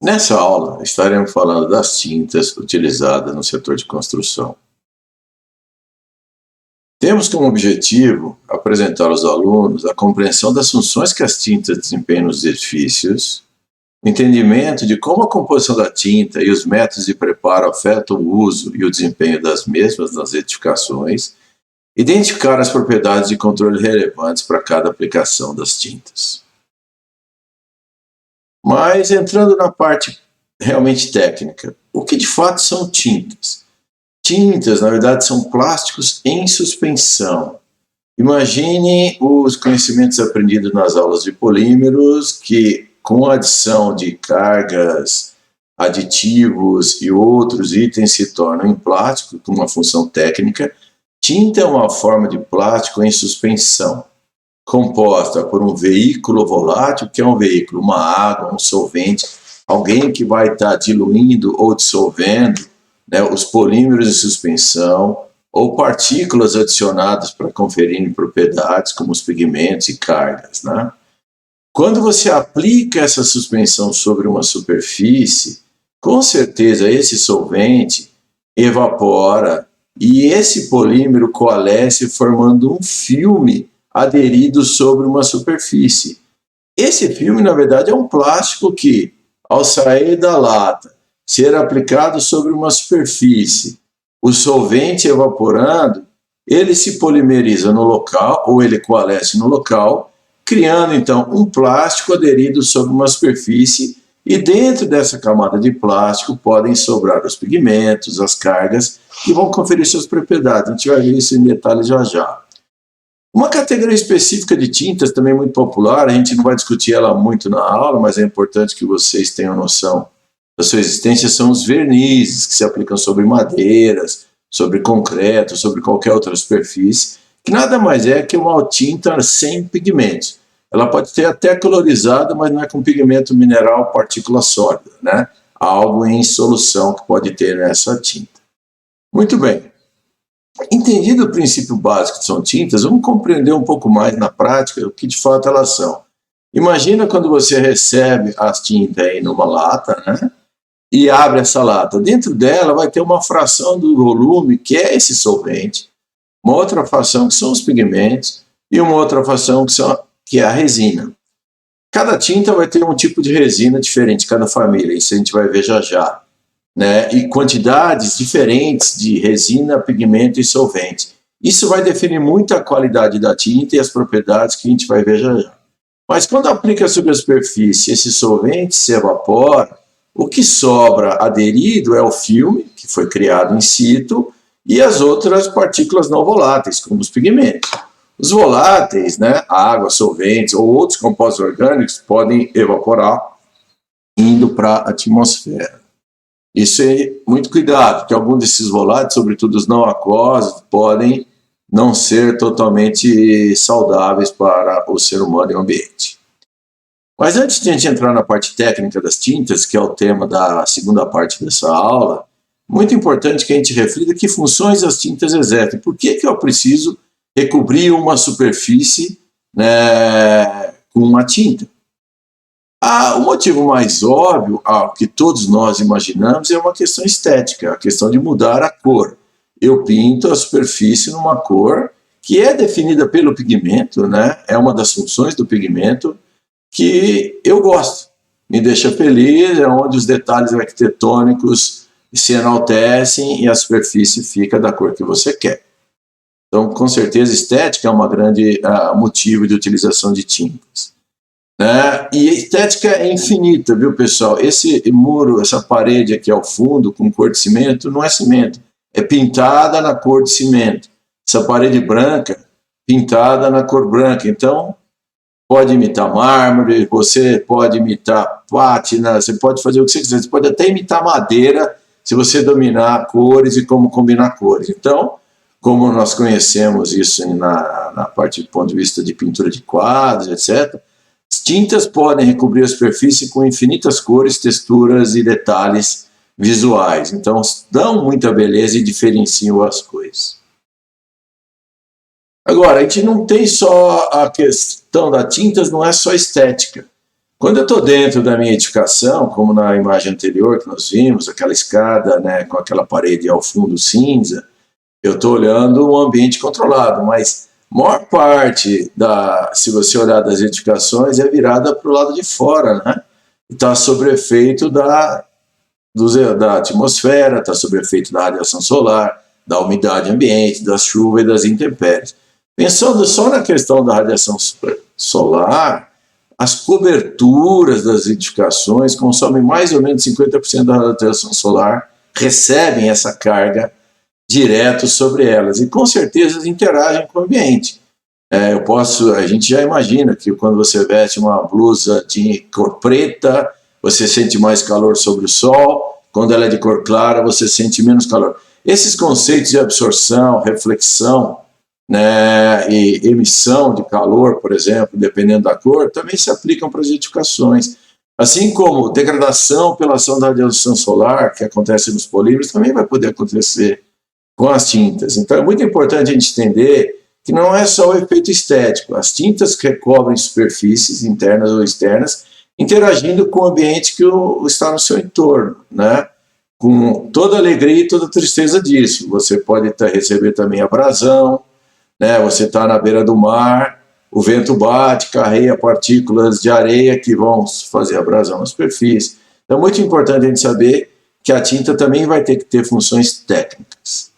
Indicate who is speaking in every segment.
Speaker 1: Nessa aula, estaremos falando das tintas utilizadas no setor de construção. Temos como objetivo apresentar aos alunos a compreensão das funções que as tintas desempenham nos edifícios, o entendimento de como a composição da tinta e os métodos de preparo afetam o uso e o desempenho das mesmas nas edificações, identificar as propriedades de controle relevantes para cada aplicação das tintas. Mas entrando na parte realmente técnica, o que de fato são tintas? Tintas, na verdade, são plásticos em suspensão. Imagine os conhecimentos aprendidos nas aulas de polímeros que, com a adição de cargas, aditivos e outros itens, se tornam em plástico, com uma função técnica. Tinta é uma forma de plástico em suspensão, composta por um veículo volátil, que é um veículo, uma água, um solvente, alguém que vai estar diluindo ou dissolvendo, né, os polímeros de suspensão, ou partículas adicionadas para conferirem propriedades, como os pigmentos e cargas, né? Quando você aplica essa suspensão sobre uma superfície, com certeza esse solvente evapora e esse polímero coalesce formando um filme aderido sobre uma superfície. Esse filme, na verdade, é um plástico que, ao sair da lata, ser aplicado sobre uma superfície, o solvente evaporando, ele se polimeriza no local, ou ele coalesce no local, criando então um plástico aderido sobre uma superfície, e dentro dessa camada de plástico podem sobrar os pigmentos, as cargas, que vão conferir suas propriedades. A gente vai ver isso em detalhes já já. Uma categoria específica de tintas, também muito popular, a gente não vai discutir ela muito na aula, mas é importante que vocês tenham noção da sua existência, são os vernizes, que se aplicam sobre madeiras, sobre concreto, sobre qualquer outra superfície, que nada mais é que uma tinta sem pigmentos. Ela pode ter até colorizada, mas não é com pigmento mineral, partícula sólida, né? Algo em solução que pode ter nessa tinta. Muito bem. Entendido o princípio básico que são tintas, vamos compreender um pouco mais na prática o que de fato elas são. Imagina quando você recebe as tintas aí numa lata, né? E abre essa lata. Dentro dela vai ter uma fração do volume, que é esse solvente, uma outra fração que são os pigmentos e uma outra fração que é a resina. Cada tinta vai ter um tipo de resina diferente, cada família, isso a gente vai ver já já, né? E quantidades diferentes de resina, pigmento e solvente. Isso vai definir muito a qualidade da tinta e as propriedades que a gente vai ver já já. Mas quando aplica sobre a superfície, esse solvente se evapora, o que sobra aderido é o filme, que foi criado in situ, e as outras partículas não voláteis, como os pigmentos. Os voláteis, né, água, solventes ou outros compostos orgânicos, podem evaporar indo para a atmosfera. Isso é muito cuidado, porque alguns desses voláteis, sobretudo os não aquosos, podem não ser totalmente saudáveis para o ser humano e o ambiente. Mas antes de a gente entrar na parte técnica das tintas, que é o tema da segunda parte dessa aula, muito importante que a gente reflita que funções as tintas exercem. Por que eu preciso recobrir uma superfície, né, com uma tinta? O motivo mais óbvio, que todos nós imaginamos, é uma questão estética, a questão de mudar a cor. Eu pinto a superfície numa cor que é definida pelo pigmento, né? É uma das funções do pigmento que eu gosto, me deixa feliz, é onde os detalhes arquitetônicos se enaltecem e a superfície fica da cor que você quer. Então, com certeza, estética é uma grande motivo de utilização de tintas, né? E a estética é infinita, viu, pessoal? Esse muro, essa parede aqui ao fundo, com cor de cimento, não é cimento, é pintada na cor de cimento. Essa parede branca, pintada na cor branca. Então, pode imitar mármore, você pode imitar pátina, você pode fazer o que você quiser, você pode até imitar madeira, se você dominar cores e como combinar cores. Então, como nós conhecemos isso na parte do ponto de vista de pintura de quadros, etc., as tintas podem recobrir a superfície com infinitas cores, texturas e detalhes visuais. Então, dão muita beleza e diferenciam as coisas. Agora, a gente não tem só a questão das tintas, não é só estética. Quando eu estou dentro da minha edificação, como na imagem anterior que nós vimos, aquela escada, né, com aquela parede ao fundo cinza, eu estou olhando um ambiente controlado, mas a maior parte, se você olhar das edificações, é virada para o lado de fora, né? Está sob efeito da atmosfera, está sob efeito da radiação solar, da umidade ambiente, da chuva e das intempéries. Pensando só na questão da radiação solar, as coberturas das edificações consomem mais ou menos 50% da radiação solar, recebem essa carga direto sobre elas e com certeza interagem com o ambiente. A gente já imagina que quando você veste uma blusa de cor preta, você sente mais calor sobre o sol, quando ela é de cor clara, você sente menos calor. Esses conceitos de absorção, reflexão, né, e emissão de calor, por exemplo, dependendo da cor, também se aplicam para as edificações. Assim como degradação pela ação da radiação solar, que acontece nos polímeros, também vai poder acontecer com as tintas. Então é muito importante a gente entender que não é só o efeito estético. As tintas recobrem superfícies internas ou externas, interagindo com o ambiente que está no seu entorno, né? Com toda a alegria e toda a tristeza disso. Você pode receber também abrasão, né? Você está na beira do mar, o vento bate, carrega partículas de areia que vão fazer abrasão na superfície. Então é muito importante a gente saber que a tinta também vai ter que ter funções técnicas.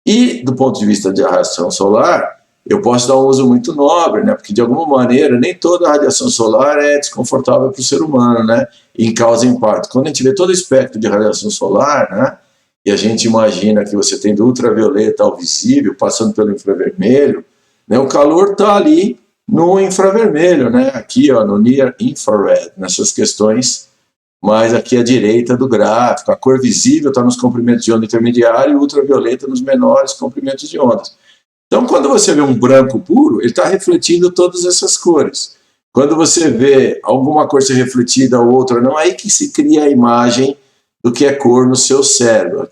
Speaker 1: E do ponto de vista de radiação solar, eu posso dar um uso muito nobre, né? Porque de alguma maneira nem toda a radiação solar é desconfortável para o ser humano, né? Em causa impacto. Quando a gente vê todo o espectro de radiação solar, né? E a gente imagina que você tem do ultravioleta ao visível, passando pelo infravermelho, né? O calor está ali no infravermelho, né? Aqui, ó, no Near Infrared, nessas questões, mas aqui à direita do gráfico, a cor visível está nos comprimentos de onda intermediário e o ultravioleta nos menores comprimentos de ondas. Então, quando você vê um branco puro, ele está refletindo todas essas cores. Quando você vê alguma cor ser refletida ou outra, não é aí que se cria a imagem do que é cor no seu cérebro.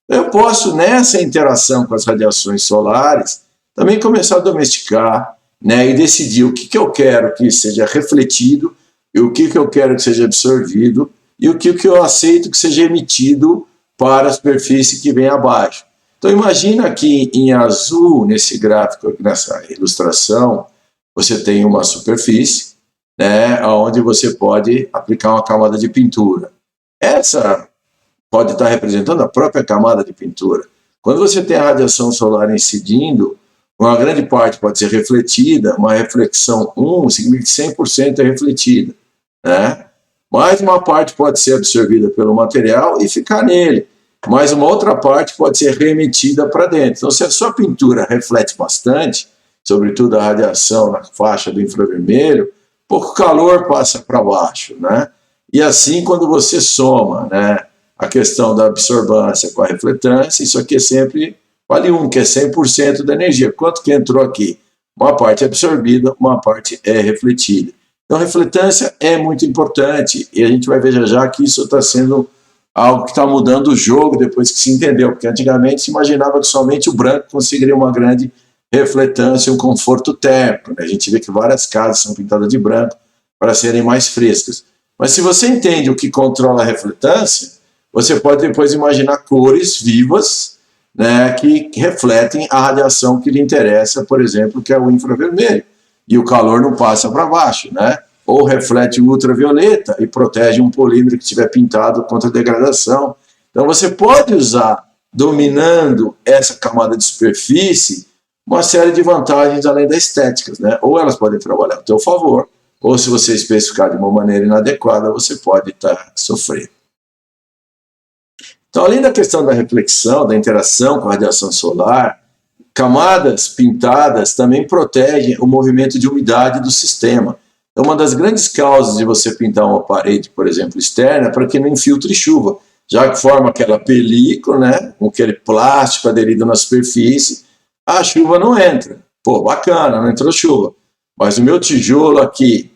Speaker 1: Eu posso, nessa interação com as radiações solares, também começar a domesticar, né, e decidir o que eu quero que seja refletido e o que eu quero que seja absorvido e o que eu aceito que seja emitido para a superfície que vem abaixo. Então imagina aqui em azul, nesse gráfico, nessa ilustração, você tem uma superfície, né, onde você pode aplicar uma camada de pintura. Essa pode estar representando a própria camada de pintura. Quando você tem a radiação solar incidindo, uma grande parte pode ser refletida, uma reflexão 1 significa que 100% é refletida, né? Mais uma parte pode ser absorvida pelo material e ficar nele, mas uma outra parte pode ser reemitida para dentro. Então, se a sua pintura reflete bastante, sobretudo a radiação na faixa do infravermelho, pouco calor passa para baixo, né? E assim, quando você soma, né, a questão da absorvância com a refletância, isso aqui é sempre vale 1, que é 100% da energia. Quanto que entrou aqui? Uma parte é absorvida, uma parte é refletida. Então, a refletância é muito importante e a gente vai ver já que isso está sendo algo que está mudando o jogo depois que se entendeu, porque antigamente se imaginava que somente o branco conseguiria uma grande refletância e um conforto térmico, né? A gente vê que várias casas são pintadas de branco para serem mais frescas. Mas se você entende o que controla a refletância, você pode depois imaginar cores vivas, né, que refletem a radiação que lhe interessa, por exemplo, que é o infravermelho. E o calor não passa para baixo, né? Ou reflete o ultravioleta e protege um polímero que estiver pintado contra a degradação. Então você pode usar, dominando essa camada de superfície, uma série de vantagens além das estéticas, né? Ou elas podem trabalhar a seu favor, ou se você especificar de uma maneira inadequada, você pode estar sofrendo. Então, além da questão da reflexão, da interação com a radiação solar, camadas pintadas também protegem o movimento de umidade do sistema. Então, uma das grandes causas de você pintar uma parede, por exemplo, externa, é para que não infiltre chuva, já que forma aquela película, né, com aquele plástico aderido na superfície, a chuva não entra. Pô, bacana, não entrou chuva. Mas o meu tijolo aqui,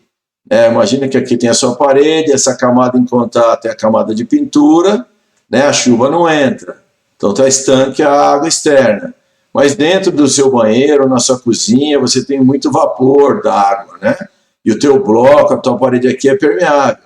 Speaker 1: imagina que aqui tem a sua parede, essa camada em contato é a camada de pintura, né, a chuva não entra. Então está estanque a água externa. Mas dentro do seu banheiro, na sua cozinha, você tem muito vapor da água, né? e o teu bloco, a tua parede aqui é permeável.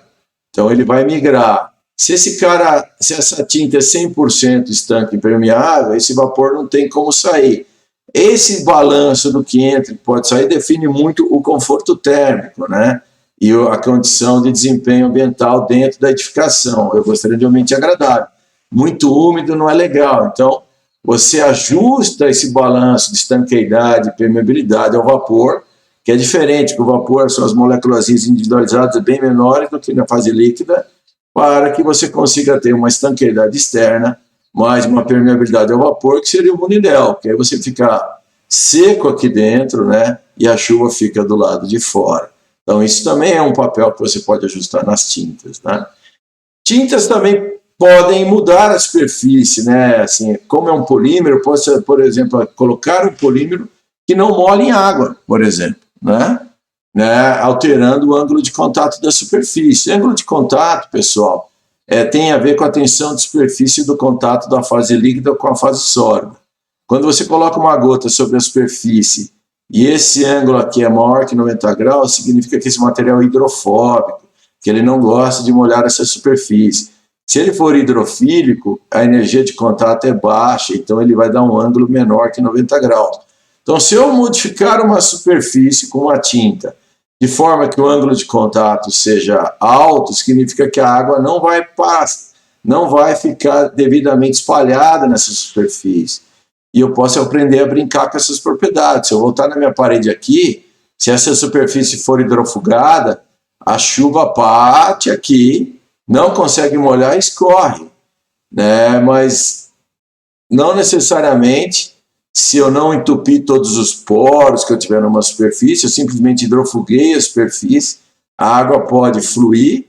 Speaker 1: Então ele vai migrar. Se essa tinta é 100% estanque impermeável, esse vapor não tem como sair. Esse balanço do que entra e pode sair define muito o conforto térmico, né? E a condição de desempenho ambiental dentro da edificação. Eu gostaria de um ambiente agradável. Muito úmido não é legal. Então, você ajusta esse balanço de estanqueidade e permeabilidade ao vapor, que é diferente, porque o vapor são as moléculas individualizadas bem menores do que na fase líquida, para que você consiga ter uma estanqueidade externa, mais uma permeabilidade ao vapor, que seria o mundo ideal, que aí você fica seco aqui dentro, né, e a chuva fica do lado de fora. Então isso também é um papel que você pode ajustar nas tintas, né. Tintas também podem mudar a superfície, né, assim, como é um polímero, pode, por exemplo, colocar um polímero que não molhe em água, por exemplo, né, alterando o ângulo de contato da superfície. O ângulo de contato, pessoal, tem a ver com a tensão de superfície do contato da fase líquida com a fase sólida. Quando você coloca uma gota sobre a superfície e esse ângulo aqui é maior que 90 graus, significa que esse material é hidrofóbico, que ele não gosta de molhar essa superfície. Se ele for hidrofílico, a energia de contato é baixa, então ele vai dar um ângulo menor que 90 graus. Então, se eu modificar uma superfície com uma tinta de forma que o ângulo de contato seja alto, significa que a água não vai ficar devidamente espalhada nessa superfície. E eu posso aprender a brincar com essas propriedades. Se eu voltar na minha parede aqui, se essa superfície for hidrofugada, a chuva bate aqui, não consegue molhar e escorre, né? Mas não necessariamente, se eu não entupir todos os poros que eu tiver numa superfície, eu simplesmente hidrofuguei a superfície, a água pode fluir,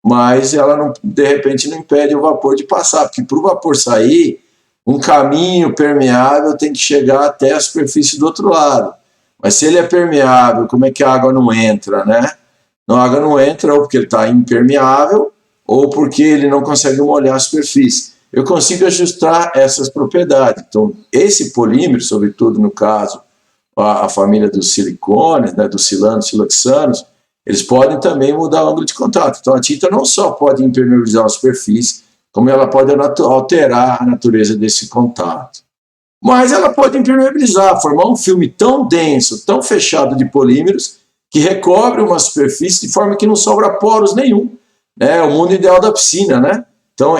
Speaker 1: mas ela não, de repente não impede o vapor de passar, porque para o vapor sair, um caminho permeável tem que chegar até a superfície do outro lado. Mas se ele é permeável, como é que a água não entra, né? A água não entra ou porque ele está impermeável, ou porque ele não consegue molhar a superfície. Eu consigo ajustar essas propriedades. Então, esse polímero, sobretudo no caso, a família dos silicones, né, dos silanos, siloxanos, eles podem também mudar o ângulo de contato. Então, a tinta não só pode impermeabilizar a superfície, como ela pode alterar a natureza desse contato. Mas ela pode impermeabilizar, formar um filme tão denso, tão fechado de polímeros, que recobre uma superfície de forma que não sobra poros nenhum. É o mundo ideal da piscina, né? Então,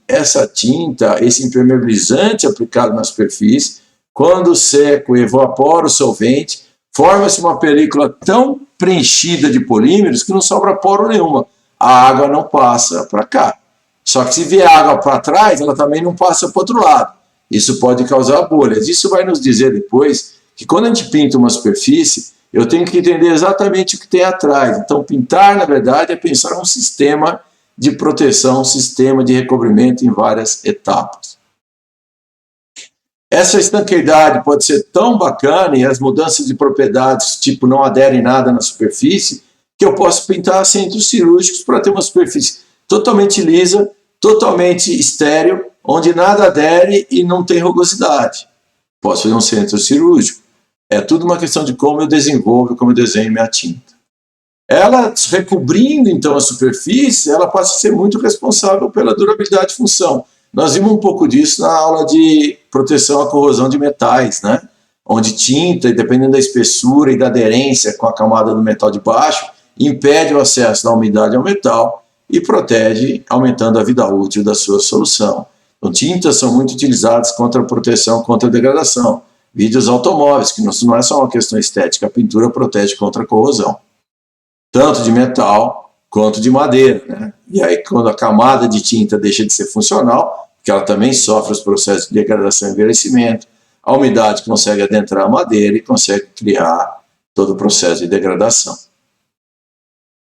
Speaker 1: essa tinta, esse impermeabilizante aplicado na superfície, quando seco, evapora o solvente, forma-se uma película tão preenchida de polímeros que não sobra poro nenhuma. A água não passa para cá. Só que se vier água para trás, ela também não passa para o outro lado. Isso pode causar bolhas. Isso vai nos dizer depois que quando a gente pinta uma superfície, eu tenho que entender exatamente o que tem atrás. Então, pintar, na verdade, é pensar um sistema de proteção, um sistema de recobrimento em várias etapas. Essa estanqueidade pode ser tão bacana e as mudanças de propriedades, tipo não aderem nada na superfície, que eu posso pintar centros cirúrgicos para ter uma superfície totalmente lisa, totalmente estéril, onde nada adere e não tem rugosidade. Posso fazer um centro cirúrgico. É tudo uma questão de como eu desenvolvo, como eu desenho minha tinta. Ela, recobrindo então a superfície, ela passa a ser muito responsável pela durabilidade e função. Nós vimos um pouco disso na aula de proteção à corrosão de metais, né? Onde tinta, dependendo da espessura e da aderência com a camada do metal de baixo, impede o acesso da umidade ao metal e protege, aumentando a vida útil da sua solução. Então, tintas são muito utilizadas contra a proteção, contra a degradação. Vídeos automóveis, que não é só uma questão estética, a pintura protege contra a corrosão, tanto de metal quanto de madeira, né? E aí, quando a camada de tinta deixa de ser funcional, porque ela também sofre os processos de degradação e envelhecimento, a umidade consegue adentrar a madeira e consegue criar todo o processo de degradação.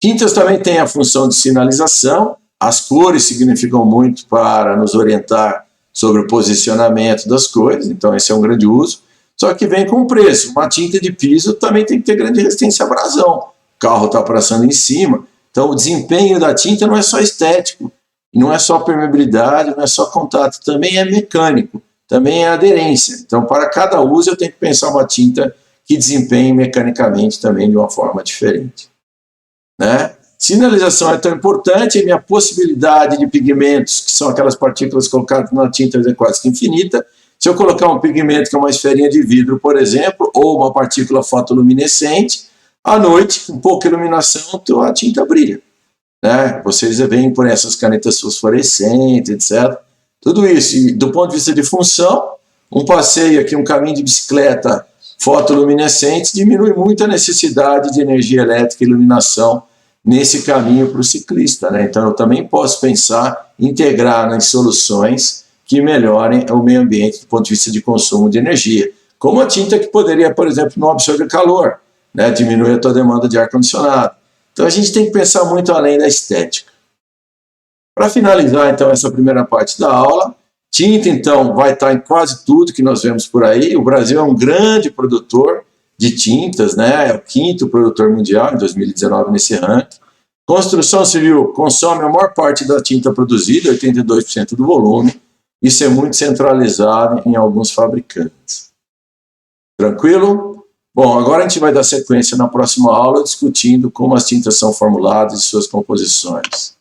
Speaker 1: Tintas também têm a função de sinalização. As cores significam muito para nos orientar sobre o posicionamento das coisas, então esse é um grande uso. Só que vem com preço. Uma tinta de piso também tem que ter grande resistência à abrasão. O carro está passando em cima. Então o desempenho da tinta não é só estético, não é só permeabilidade, não é só contato, também é mecânico, também é aderência. Então para cada uso eu tenho que pensar uma tinta que desempenhem mecanicamente também de uma forma diferente. Né? Sinalização é tão importante, a minha possibilidade de pigmentos, que são aquelas partículas colocadas na tinta é quase que infinita. Se eu colocar um pigmento que é uma esferinha de vidro, por exemplo, ou uma partícula fotoluminescente, à noite, com pouca iluminação, a tinta brilha. Né? Vocês veem por essas canetas fosforescentes, etc. Tudo isso, e do ponto de vista de função, um passeio aqui, um caminho de bicicleta fotoluminescente diminui muito a necessidade de energia elétrica e iluminação nesse caminho para o ciclista. Né? Então eu também posso pensar, integrar nas soluções que melhorem o meio ambiente do ponto de vista de consumo de energia. Como a tinta que poderia, por exemplo, não absorver calor, né? Diminuir a tua demanda de ar-condicionado. Então a gente tem que pensar muito além da estética. Para finalizar, então, essa primeira parte da aula, tinta, então, vai estar em quase tudo que nós vemos por aí. O Brasil é um grande produtor de tintas, né? É o 5º produtor mundial em 2019 nesse ranking. Construção civil consome a maior parte da tinta produzida, 82% do volume. Isso é muito centralizado em alguns fabricantes. Tranquilo? Bom, agora a gente vai dar sequência na próxima aula discutindo como as tintas são formuladas e suas composições.